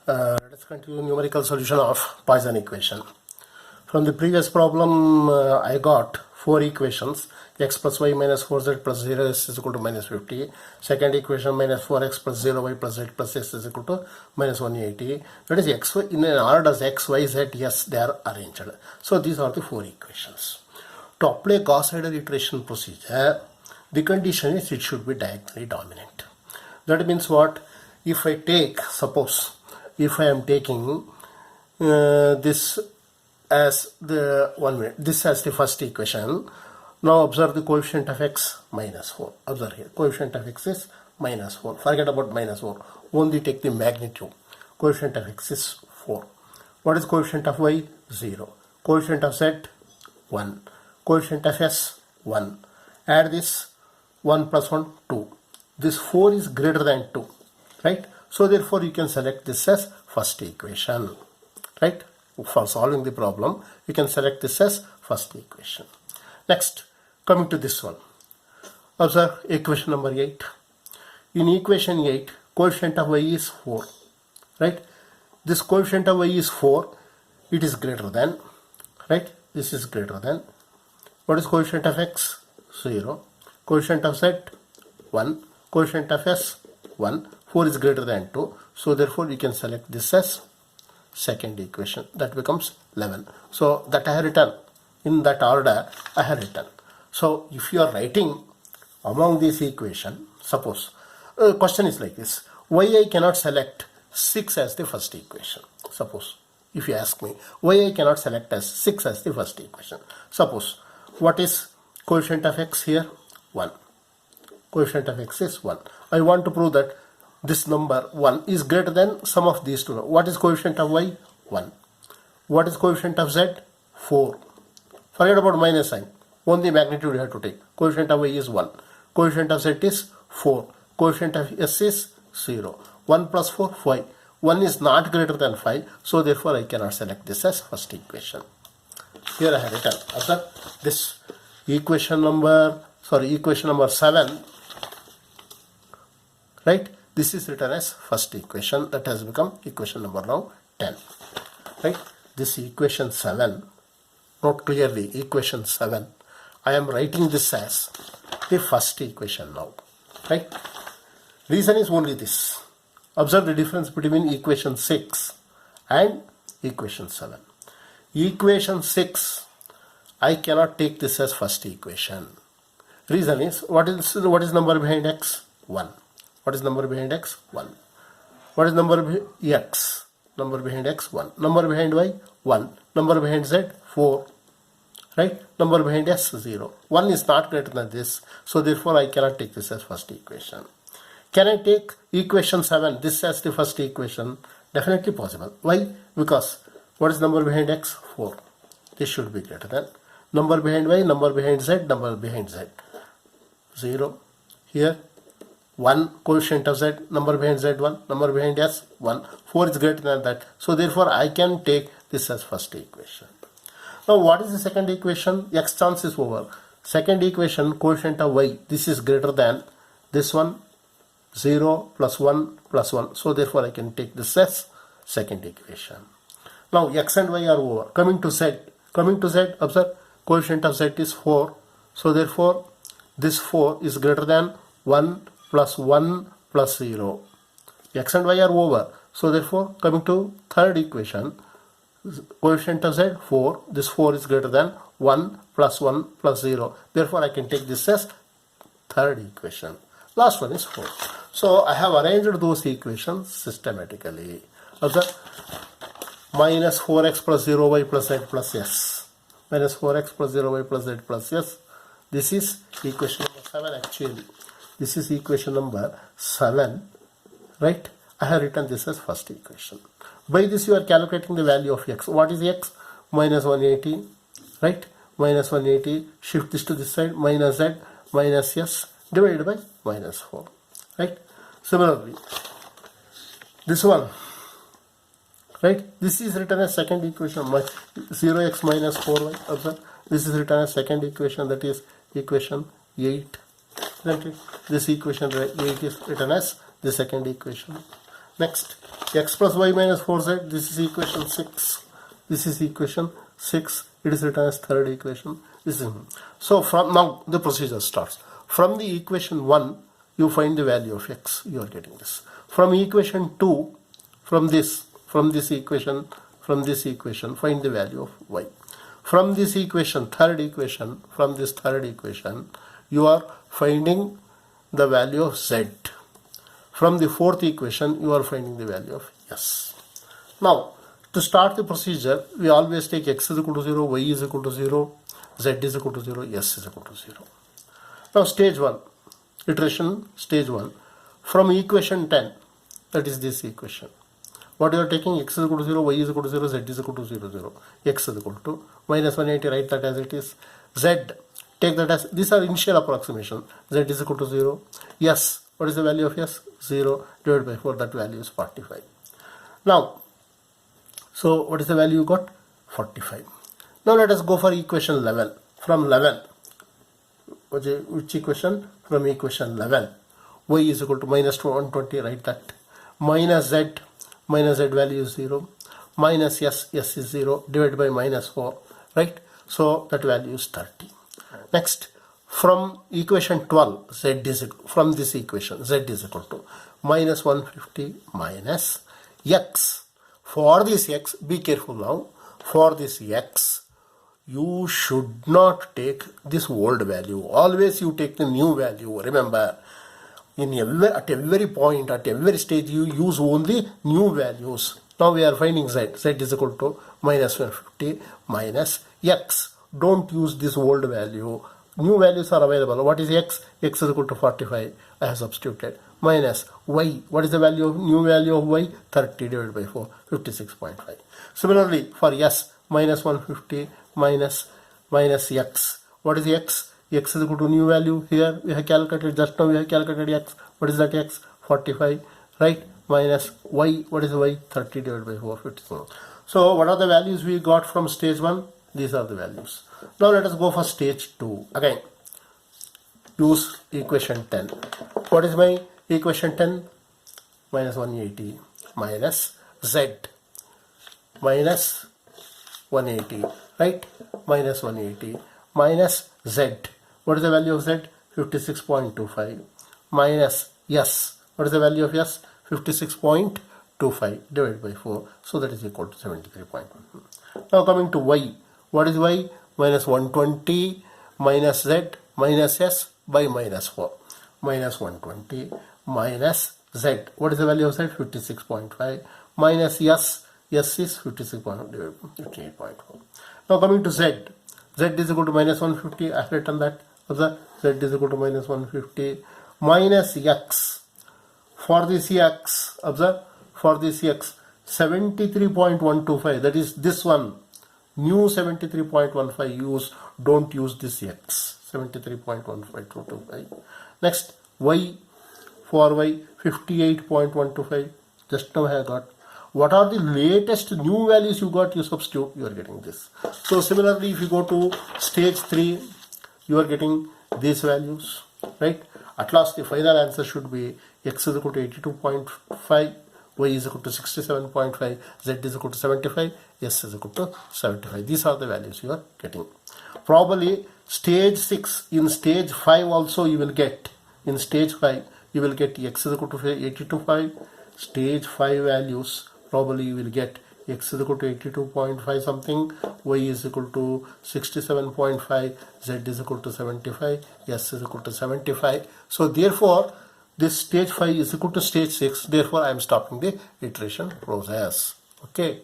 Let's continue numerical solution of Poisson equation. From the previous problem, I got 4 equations: x plus y minus 4z plus 0s is equal to minus 50. Second equation, minus 4x plus 0y plus z plus s is equal to minus 180. That is x, y in an order as x, y, z. Yes, they are arranged. So these are the 4 equations. To apply Gauss-Seidel iteration procedure, the condition is it should be diagonally dominant. That means what? If I take, suppose, if I am taking this as the this as the first equation. Now observe the coefficient of x minus 4. Observe here, coefficient of x is minus 4. Forget about minus 4. Only take the magnitude. Coefficient of x is 4. What is coefficient of y? 0. Coefficient of z? 1. Coefficient of s? 1. Add this 1 plus 1, 2. This 4 is greater than 2. Right? So therefore you can select this as first equation. Right? For solving the problem, you can select this as first equation. Next, coming to this one. Observe equation number 8. In equation 8, coefficient of y is 4. Right? This coefficient of y is 4. It is greater than. Right? This is greater than. What is coefficient of x? 0. Coefficient of z? 1. Coefficient of s? 1. 4 is greater than 2. So therefore you can select this as second equation. That becomes 11. So that I have written. In that order I have written. So if you are writing among these equations, suppose question is like this: why I cannot select 6 as the first equation? Suppose if you ask me why I cannot select as 6 as the first equation. Suppose what is coefficient of x here? 1. Coefficient of x is 1. I want to prove that this number 1 is greater than sum of these two. What is coefficient of y? 1. What is coefficient of z? 4. Forget about minus sign. Only magnitude you have to take. Coefficient of y is 1. Coefficient of z is 4. Coefficient of s is 0. 1 plus 4, 5. 1 is not greater than 5. So therefore I cannot select this as first equation. Here I have written. After this equation number 7. Right? This is written as first equation. That has become equation number now 10. Right? This equation 7. Note clearly, equation 7. I am writing this as the first equation now. Right? Reason is only this. Observe the difference between equation 6 and equation 7. Equation 6, I cannot take this as first equation. Reason is, what is number behind x? 1. What is number behind x? 1. What is number x? Number behind x? 1. Number behind y? 1. Number behind z? 4. Right? Number behind s? 0. 1 is not greater than this. So therefore I cannot take this as first equation. Can I take equation 7, this as the first equation? Definitely possible. Why? Because what is number behind x? 4. This should be greater than. Number behind y? Number behind z? Number behind z? 0. Here 1, coefficient of z, number behind z 1, number behind s 1, 4 is greater than that. So therefore I can take this as first equation. Now what is the second equation? X chance is over. Second equation, coefficient of y, this is greater than this one, 0 plus 1 plus 1. So therefore I can take this as second equation. Now x and y are over. Coming to z, observe coefficient of z is 4. So therefore this 4 is greater than 1 plus 1 plus 0. X and y are over. So therefore coming to third equation, coefficient of z 4. This 4 is greater than 1 plus 1 plus 0. Therefore I can take this as third equation. Last one is 4. So I have arranged those equations systematically. Observe minus 4x plus 0y plus z plus s. Minus 4x plus 0y plus z plus s. This is equation number 7 actually. This is equation number 7, right? I have written this as first equation. By this you are calculating the value of x. What is x? Minus 180, right? Minus 180, shift this to this side, minus z, minus s, divided by minus 4, right? Similarly, this one, right? This is written as second equation, 0x minus 4y. Observe, this is written as second equation, that is equation 8. This equation 8 is written as the second equation. Next, x plus y minus 4z, this is equation 6. This is equation 6. It is written as third equation. This is, so from now the procedure starts. From the equation 1, you find the value of x. You are getting this. From equation 2, from this equation, find the value of y. From this equation, from this third equation, you are finding the value of z. From the fourth equation, you are finding the value of s. Now, to start the procedure, we always take x is equal to 0, y is equal to 0, z is equal to 0, s is equal to 0. Now, stage 1, iteration stage 1. From equation 10, that is this equation. What you are taking, x is equal to 0, y is equal to 0, z is equal to 0, 0. X is equal to minus 180, write that as it is. Z, take that as, these are initial approximation. Z is equal to 0. Yes, what is the value of s? 0 divided by 4, that value is 45. Now, so what is the value you got? 45. Now let us go for equation 11. From 11, which equation? From equation 11. Y is equal to minus 120, write that. Minus z value is 0. Minus s is 0, divided by minus 4, right? So that value is 30. Next, from equation 12, from this equation, z is equal to minus 150 minus x. For this x, be careful now, for this x, you should not take this old value. Always you take the new value. Remember, at every point, at every stage, you use only new values. Now we are finding z. Z is equal to minus 150 minus x. Don't use this old value. New values are available. What is x? X is equal to 45. I have substituted. Minus y. What is the value of new value of y? 30 divided by 4, 56.5. Similarly, for s, minus 150 minus x. What is x? X is equal to new value. Here we have calculated, just now we have calculated x. What is that x? 45, right? Minus y. What is y? 30 divided by 4, 57. So what are the values we got from stage 1? These are the values. Now let us go for stage 2. Again, use equation 10. What is my equation 10? Minus 180 minus z minus 180, right? Minus 180 minus z. What is the value of z? 56.25 minus s. What is the value of s? 56.25 divided by 4. So that is equal to 73.1. Now coming to y. What is y? Minus 120 minus z minus s by minus 4. Minus 120 minus z. What is the value of z? 56.5 minus s. S is 58.4. Now coming to z. Z is equal to minus 150. I have written that. Z is equal to minus 150 minus x. For this x, observe, for this x, 73.125. That is this one. New 73.15 use. Don't use this x. 73.15225. Next, y. For y, 58.125. Just now I have got. What are the latest new values you got? You substitute, you are getting this. So similarly, if you go to stage 3, you are getting these values, right? At last, the final answer should be x is equal to 82.5, y is equal to 67.5, z is equal to 75, s is equal to 75. These are the values you are getting. Probably stage 6, in stage 5 also you will get, in stage 5, you will get x is equal to 82.5, stage 5 values, probably you will get x is equal to 82.5 something, y is equal to 67.5, z is equal to 75, s is equal to 75. So therefore, this stage 5 is equal to stage 6. Therefore, I am stopping the iteration process. Okay.